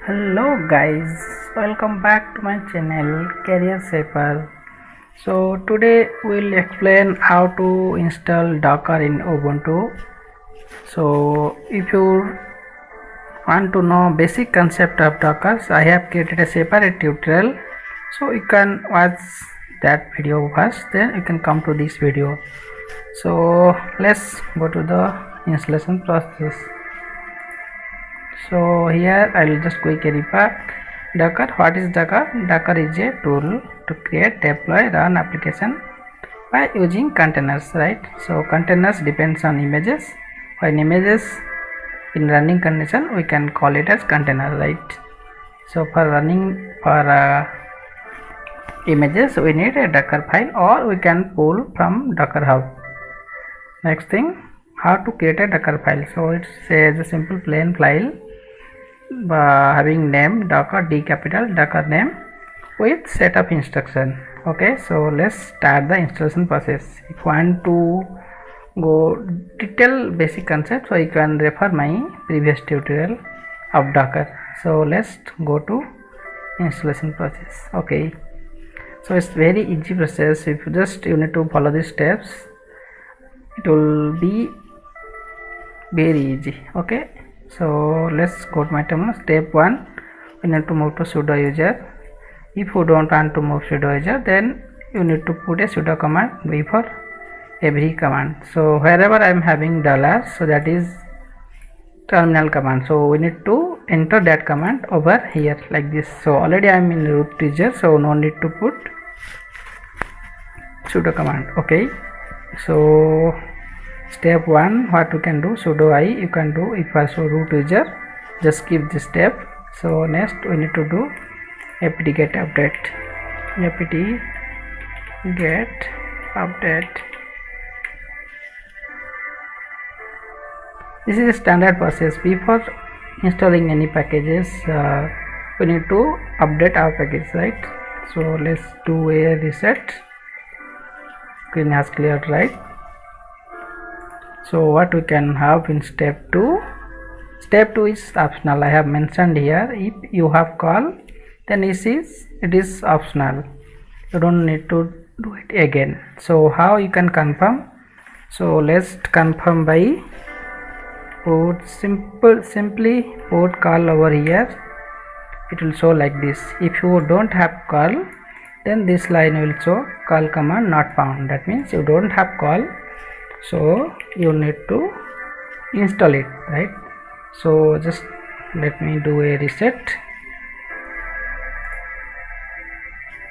Hello guys, welcome back to my channel Career Shaper. So today we'll explain how to install Docker in Ubuntu. So if you want to know basic concept of Docker, I have created a separate tutorial, so you can watch that video first, then you can come to this video. So let's go to the installation process. So here I will just quickly recap Docker. What is Docker? Docker is a tool to create, deploy, run application by using containers, right? So containers depends on images. When images in running condition, we can call it as container, right? So for running images, we need a Docker file, or we can pull from Docker Hub. Next thing, how to create a Docker file. So it says a simple plain file having name docker d capital docker name with set of instruction. Okay, so let's start the installation process. If you want to go detail basic concept, so you can refer my previous tutorial of Docker. So let's go to installation process. Okay, so it's very easy process. If you need to follow these steps, it will be very easy. Okay, so let's go to my terminal. Step 1, we need to move to sudo user. If you don't want to move sudo user, then you need to put a sudo command before every command. So wherever I am having dollar, so that is terminal command, so we need to enter that command over here like this. So already I am in root user, so no need to put sudo command. Okay, so step 1, what you can do, sudo I you can do. If also root user, just skip this step. So next we need to do apt get update. Apt get update. This is a standard process. Before installing any packages, we need to update our package, right? So let's do a reset. Screen has cleared, right? So what we can have in step 2, step 2 is optional. I have mentioned here, if you have call, then it is optional, you don't need to do it again. So how you can confirm? So let's confirm by simply put call over here. It will show like this. If you don't have call, then this line will show call command not found. That means you don't have call, so you need to install it, right? So just let me do a reset.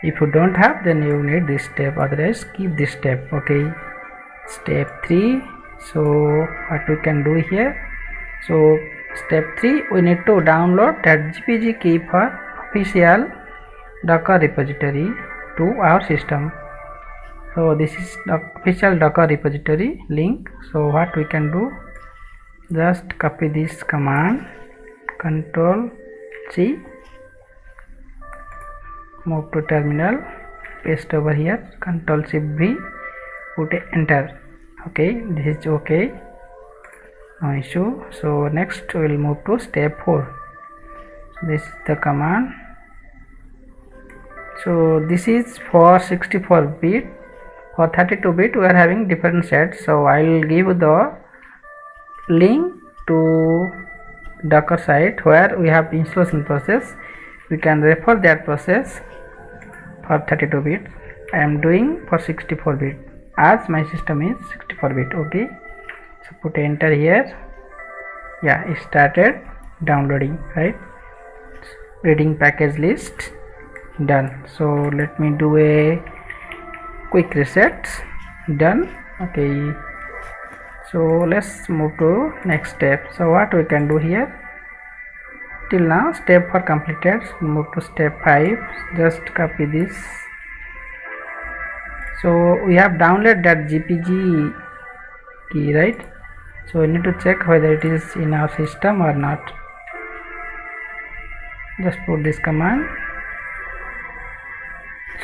If you don't have, then you need this step, otherwise skip this step. Okay, step 3, so what we can do here, so step 3, we need to download that GPG key for official Docker repository to our system. So this is the official Docker repository link. So what we can do, just copy this command, Control C, move to terminal, paste over here, Control Shift V, put a enter. Okay, this is okay, no issue. So next we will move to step 4. So this is the command. So this is for 64-bit. For 32-bit we are having different sets, so I will give the link to Docker site where we have installation process. We can refer that process for 32-bit. I am doing for 64-bit as my system is 64-bit. Okay, so put enter here. Yeah, it started downloading, right? Reading package list, done. So let me do a quick reset, done. Okay, so let's move to next step. So what we can do here, till now step 4 completed, move to step 5. Just copy this. So we have downloaded that GPG key, right? So we need to check whether it is in our system or not. Just put this command,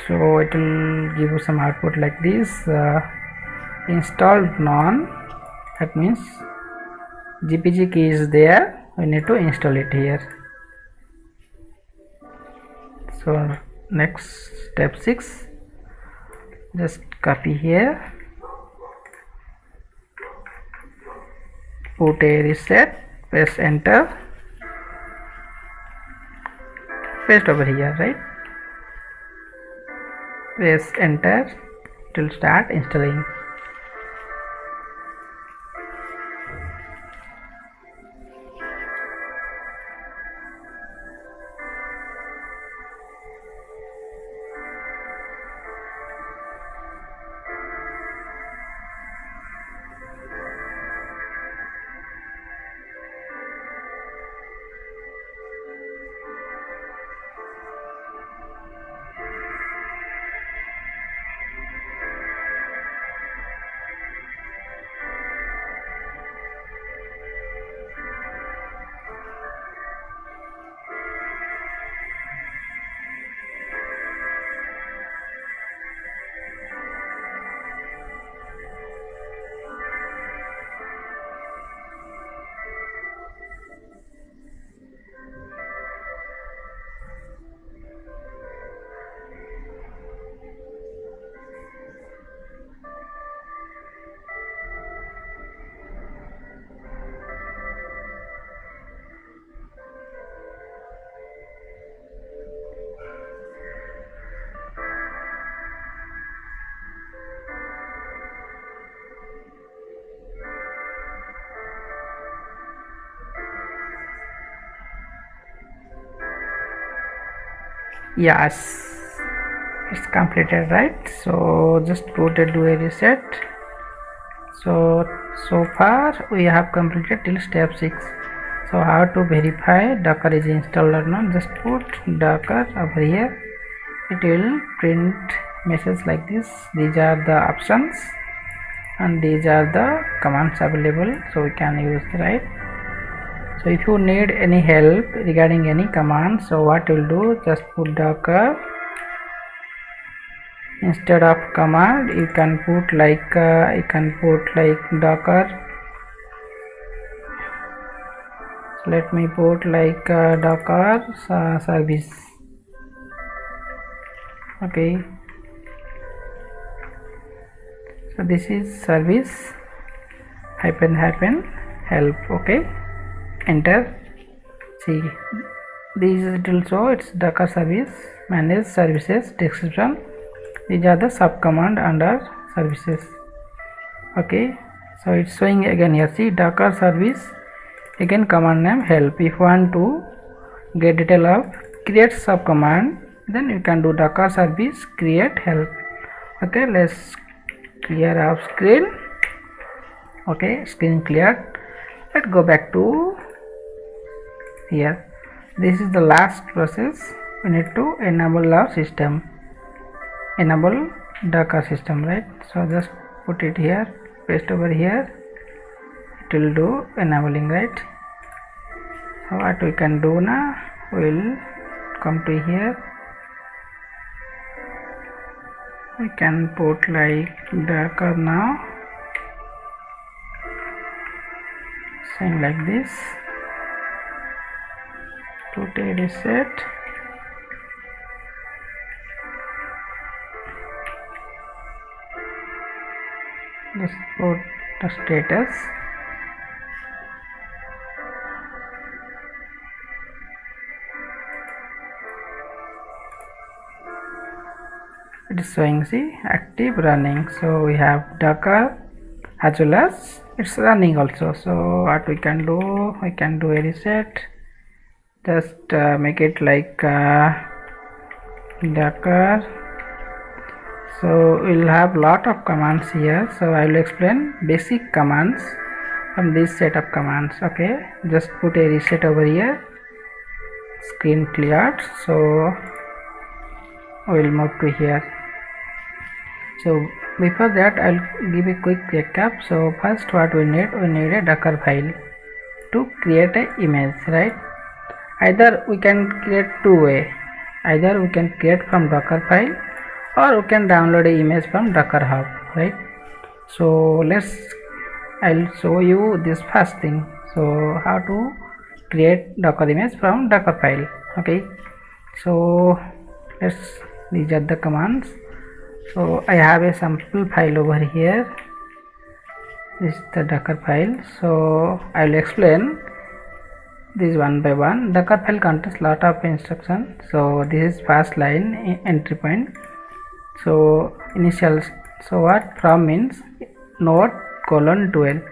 so it will give you some output like this. Installed none, that means GPG key is there, we need to install it here. So next step 6, just copy here, put a reset, press enter, paste over here, right? Press enter, it will start installing. Yes, it's completed, right? So just put a do a reset. So far we have completed till step 6. So how to verify Docker is installed or not? Just put Docker over here, it will print message like this. These are the options and these are the commands available, so we can use, right? So if you need any help regarding any command, so what you'll do, just put Docker, instead of command you can put like Docker. So let me put like Docker service. Okay, so this is service hyphen help. Okay, enter. See, this it will show it's Docker service, manage services, description. These are the sub command under services. Okay, so it's showing again here. See, Docker service, again command name help. If you want to get detail of create sub command, then you can do Docker service create help. Okay, let's clear our screen. Okay, screen cleared. Let's go back to here. This is the last process. We need to enable our system, enable Docker system, right? So just put it here, paste over here, it will do enabling, right? So what we can do now, we'll come to here, we can put like Docker now, saying like this, put a reset, just put the status, it is showing, see, active running. So we have Docker as well as it's running also. So what we can do, we can do a reset, just make it like Docker. So we'll have lot of commands here, so I will explain basic commands from this set of commands. Okay, just put a reset over here, screen cleared. So we'll move to here. So before that I'll give a quick recap. So first what we need a Docker file to create an image, right? Either we can create two way, either we can create from Docker file or we can download an image from Docker Hub, right? So I'll show you this first thing. So how to create Docker image from Docker file. Okay, so these are the commands. So I have a sample file over here. This is the Docker file. So I will explain this one by one. Docker file contains lot of instructions. So this is first line entry point. So initial, so what from means node colon 12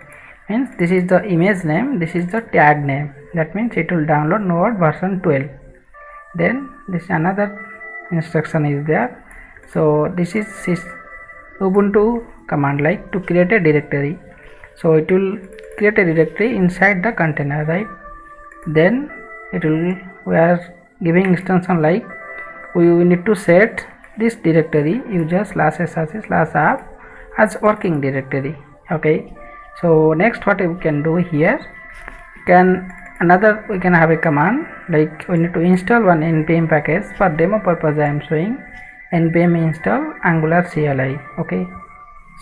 means this is the image name, this is the tag name, that means it will download node version 12. Then this another instruction is there. So this is Ubuntu command, like to create a directory. So it will create a directory inside the container, right? Then it will, we are giving instruction like we need to set this directory user/src/app as working directory. Okay, so next what we can do here, we can have a command like we need to install one npm package. For demo purpose I am showing npm install angular CLI. Okay,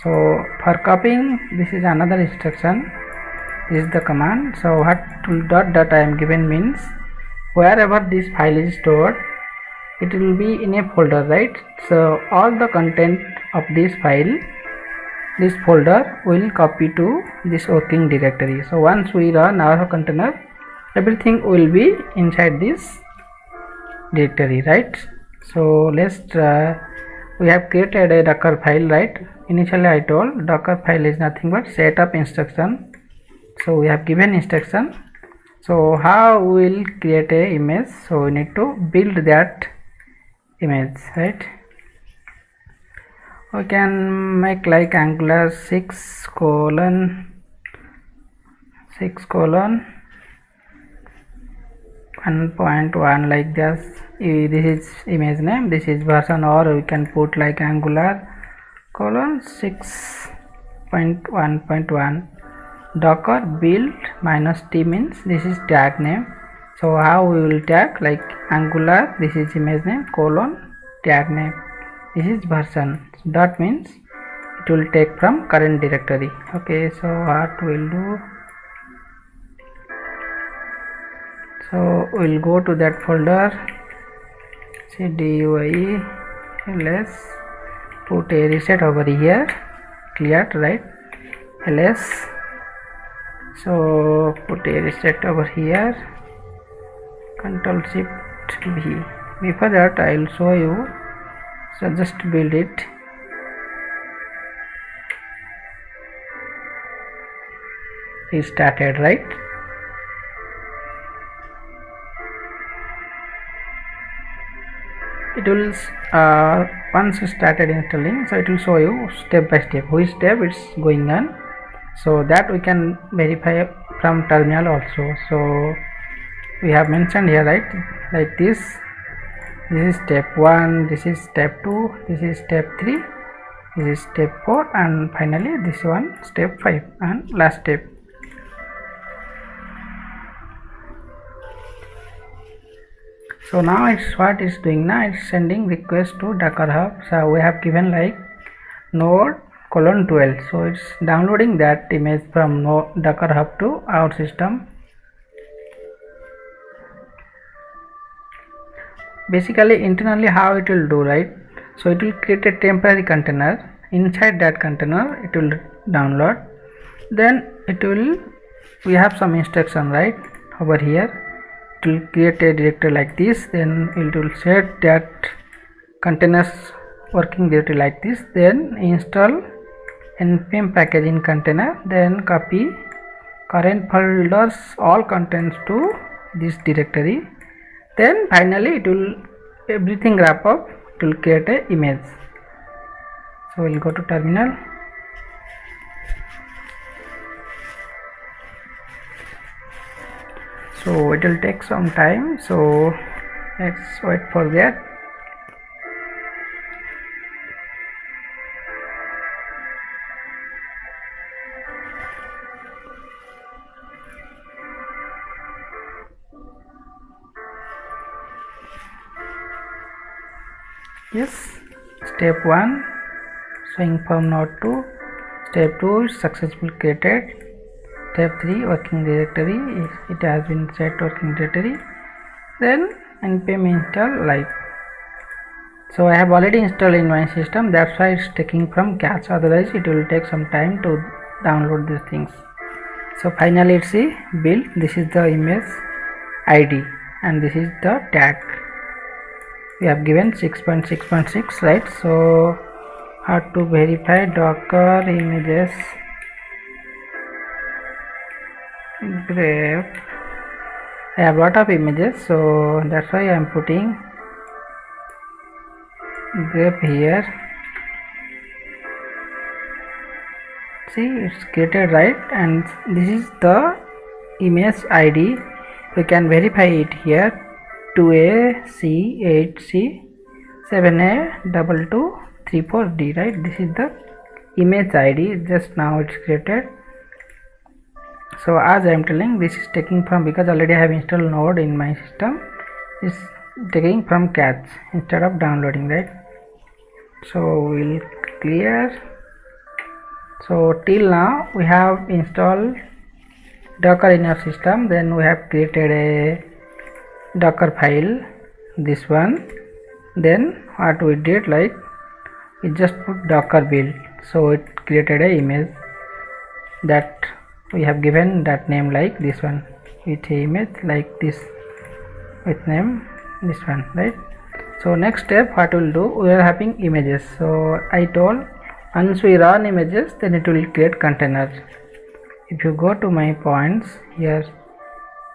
so for copying, this is another instruction, this is the command. So what dot I am given means wherever this file is stored, it will be in a folder, right? So all the content of this file, this folder will copy to this working directory. So once we run our container, everything will be inside this directory, right? So let's we have created a Docker file, right? Initially I told Docker file is nothing but setup instruction. So we have given instruction. So how we will create a image? So we need to build that image, right? We can make like angular 6:1.1 like this. This is image name, this is version, or we can put like angular 6.1.1 docker build -t means this is tag name. So how we will tag, like angular, this is image name, tag name, this is version. Dot means it will take from current directory. Okay, so what we'll do, so we'll go to that folder, cdue ls, put a reset over here, cleared, right? ls, so put a reset over here, Control Shift V. Before that I will show you, so just build it. It started, right? It will once you started installing, so it will show you step by step which step it's going on, so that we can verify from terminal also. So we have mentioned here, right, like this is step 1, this is step 2, this is step 3, this is step 4, and finally this one step 5 and last step. So now it's what it's doing now, it's sending request to Docker Hub. So we have given like node colon 12, so it's downloading that image from Docker Hub to our system. Basically internally how it will do, right? So it will create a temporary container, inside that container it will download, then it will, we have some instruction right over here, it will create a directory like this, then it will set that containers working directory like this, then install npm package in container, then copy current folders all contents to this directory, then finally it will everything wrap up, it will create a image. So we'll go to terminal. So it will take some time, so let's wait for that. Yes, step 1 showing from node 2, step 2 is successfully created, step 3 working directory, it has been set working directory, then npm install like So I have already installed in my system, that's why it's taking from cache, otherwise it will take some time to download these things. So finally it's a build. This is the image ID and this is the tag. We have given 6.6.6, right? So how to verify Docker images grep. I have lot of images, so that's why I am putting grep here. See, it's created, right? And this is the image ID. We can verify it here. 2A C 8C 7A 2234D, right? This is the image ID. Just now it's created. So as I am telling, this is taking from, because already I have installed Node in my system, is taking from cache instead of downloading, right? So we'll clear. So till now we have installed Docker in our system, then we have created a Docker file, this one. Then what we did, like we just put Docker build, so it created a image that we have given that name like this one, with a image like this with name this one, right? So next step, what we'll do, we are having images. So I told once we run images, then it will create containers. If you go to my points here,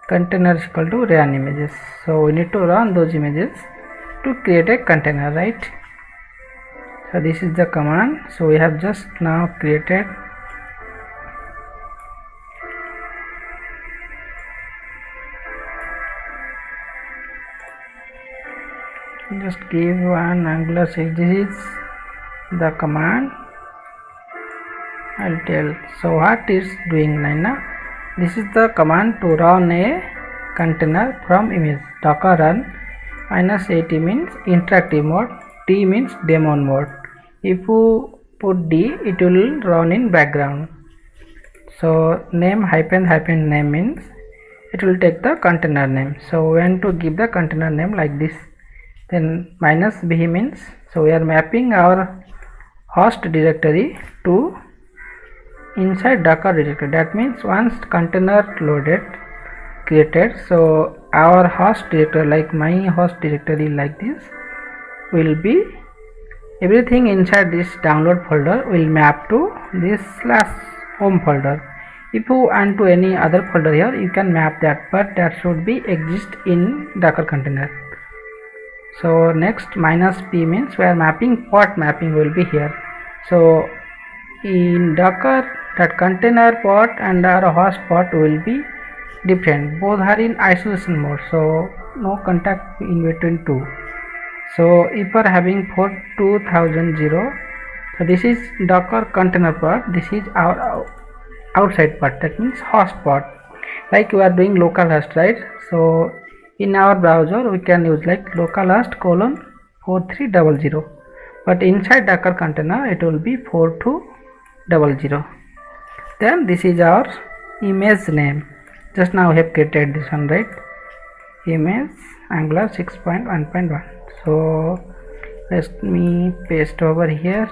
container is equal to run images. So we need to run those images to create a container, right? So this is the command. So we have just now created just give one Angular 6. This is the command I'll tell. So what is doing now? This is the command to run a container from image. Docker run -at means interactive mode, T means daemon mode. If you put D, it will run in background. So name --- name means it will take the container name. So when to give the container name like this, then -b means, so we are mapping our host directory to inside Docker directory. That means once container loaded, created, so our host directory, like my host directory like this, will be everything inside this download folder will map to this /home folder. If you want to any other folder here, you can map that, but that should be exist in Docker container. So next, -p means we are mapping, port mapping will be here. So in Docker, that container port and our host port will be different. Both are in isolation mode, so no contact in between two. So if we are having 42,000, so this is Docker container port, this is our outside port, that means host port. Like we are doing localhost, right? So in our browser we can use like localhost :4300, but inside Docker container it will be 4200. Then this is our image name. Just now we have created this one, right? Image Angular 6.1.1. So let me paste over here.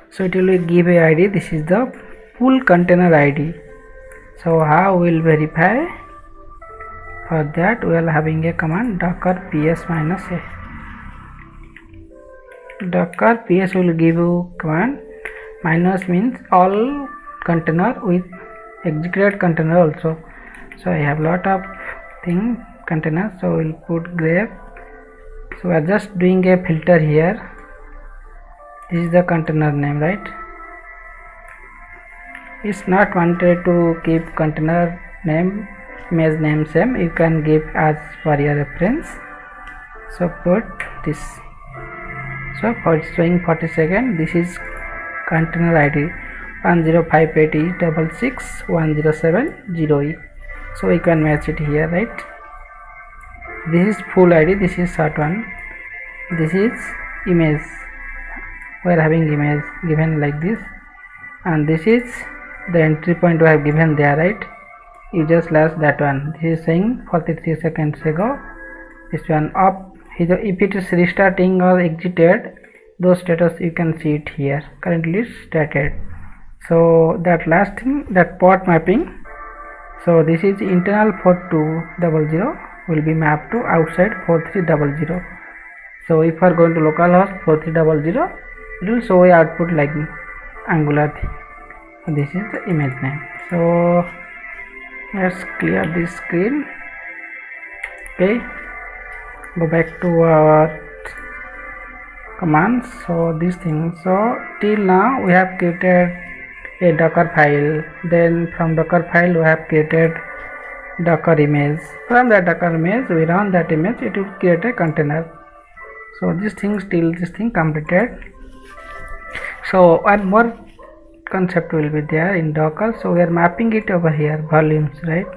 So it will give a ID. This is the full container ID. So how we'll verify? For that we are having a command docker ps -a. Docker ps will give you command minus means all container with execute container also. So I have lot of thing container, so we'll put grep. So we are just doing a filter here. This is the container name, right? It's not wanted to keep container name, image name same. You can give as for your reference. So put this. So for showing 40 this is container ID 1058E66107 so we can match it here, right? This is full ID, this is short one, this is image, we are having image given like this, and this is the entry point we have given there, right? user slash that one. This is saying 43 seconds ago. This one up. If it is restarting or exited, those status you can see it here. Currently started. So that last thing, that port mapping. So this is internal 4200 will be mapped to outside 4300. So if you are going to localhost 4300, it will show a output like Angular thing. So this is the image name. So let's clear this screen. Okay, go back to our commands. So this thing, so till now we have created a Docker file, then from Docker file we have created Docker image. From that Docker image we run that image, it will create a container. So this thing, still this thing completed. So one more concept will be there in Docker. So we are mapping it over here, volumes, right?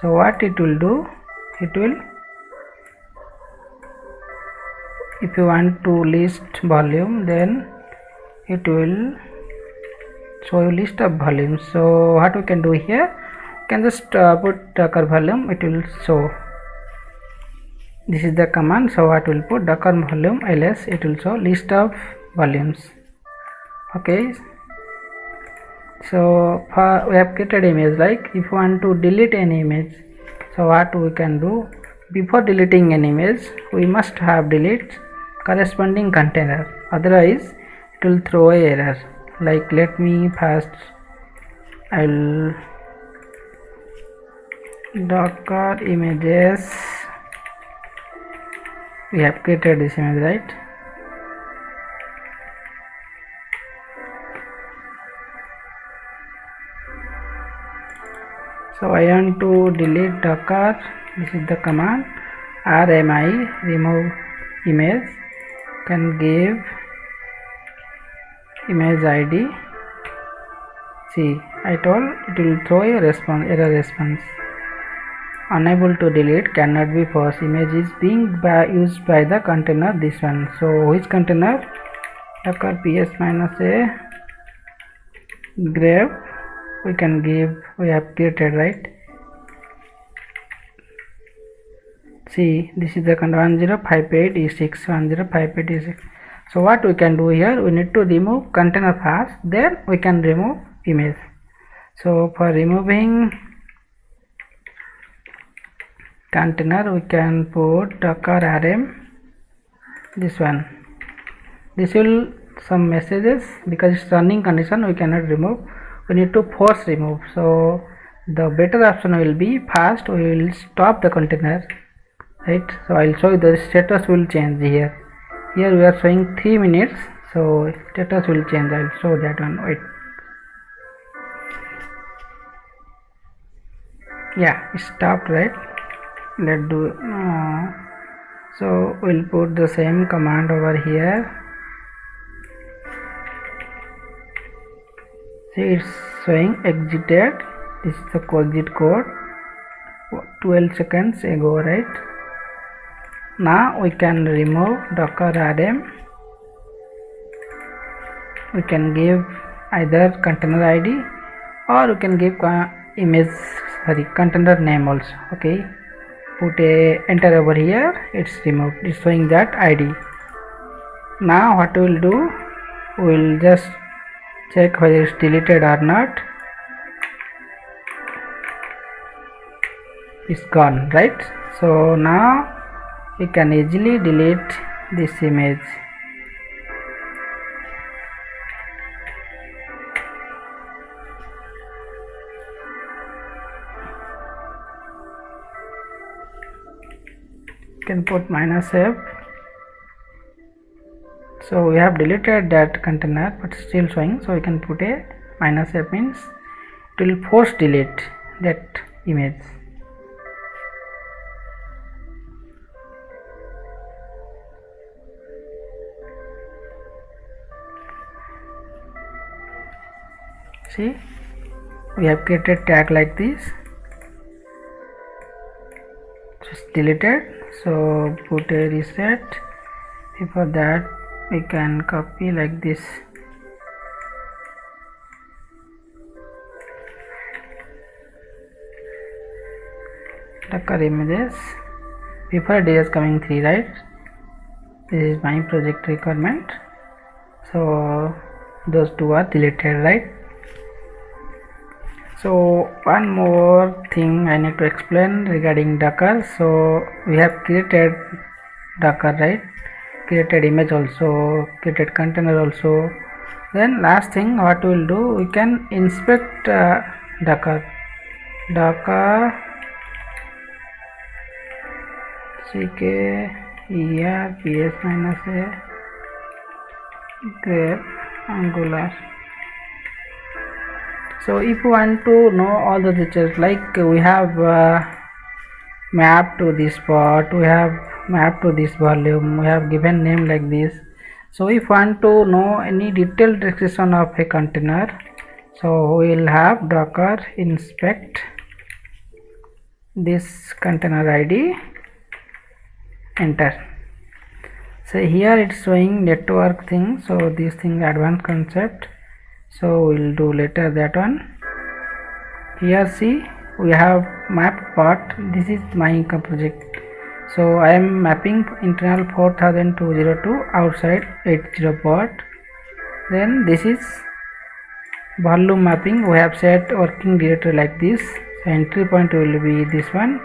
So what it will do, it will, if you want to list volume, then it will show you list of volumes. So what we can do here, we can just put Docker volume, it will show. This is the command. So what will put Docker volume ls, it will show list of volumes. Okay, so we have created image. Like if you want to delete an image, so what we can do, before deleting an image we must have delete corresponding container, otherwise it will throw a error. Like let me first, I'll Docker images, we have created this image, right? So I want to delete Docker. This is the command rmi remove image, can give image id. See, I told it will throw a response, error response. Unable to delete, cannot be forced. Image is being used by the container, this one. So which container? Docker ps-a grep, we can give, we have created, right? See, this is the 1058 e6, 1058 e6. So what we can do here, we need to remove container first, then we can remove image. So for removing container, we can put Docker rm, this one. This will some messages, because it's running condition, we cannot remove, we need to force remove. So the better option will be, first we will stop the container, right? So I'll show you the status will change here. Here we are showing 3 minutes, so status will change. I'll show that one. Wait, yeah, it stopped, right? Let's do so we'll put the same command over here. See, it's showing exited. This is the exit code 12 seconds ago, right? Now we can remove Docker rm. We can give either container id, or we can give image, container name also. Okay, put a enter over here, it's removed, it's showing that id. Now what we will do, we will just check whether it's deleted or not. It's gone, right? So now we can easily delete this image. You can put -f. So we have deleted that container, but still showing, so we can put a -f, means it will force delete that image. See, we have created tag like this, just deleted. So put a reset. Before that we can copy like this. Docker images. Before it is coming 3, right? This is my project requirement. So those 2 are deleted, right? So one more thing I need to explain regarding Docker. So we have created Docker, right? Created image also, created container also. Then last thing what we will do, we can inspect Docker cker ps-a grep angular. So if you want to know all the features, like we have map to this part, we have map to this volume, we have given name like this. So if you want to know any detailed description of a container, so we will have docker inspect this container id, enter. So here it's showing network thing, so this thing advanced concept, so we'll do later that one. Here see we have map part, this is my project, so I am mapping internal 4202, outside 80 port. Then this is volume mapping, we have set working directory like this, so entry point will be this one,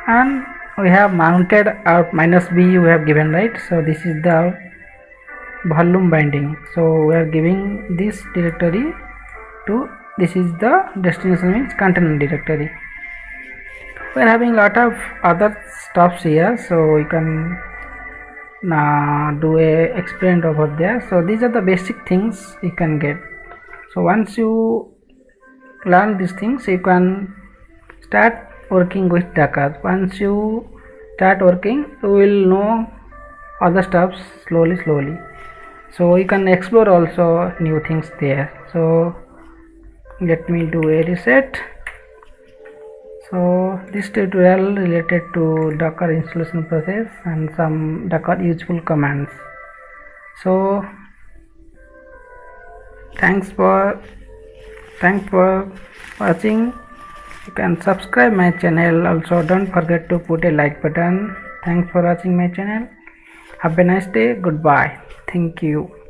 and we have mounted out -b we have given, right? So this is the volume binding, so we are giving this directory to, this is the destination, means container directory. We are having lot of other stuffs here, so we can do a experiment over there. So these are the basic things you can get. So once you learn these things, you can start working with Docker. Once you start working, you will know other stuffs slowly. So you can explore also new things there. So let me do a reset. So this tutorial related to Docker installation process and some Docker useful commands. So thanks for watching. You can subscribe my channel, also don't forget to put a like button. Thanks for watching my channel. Have a nice day. Goodbye. Thank you.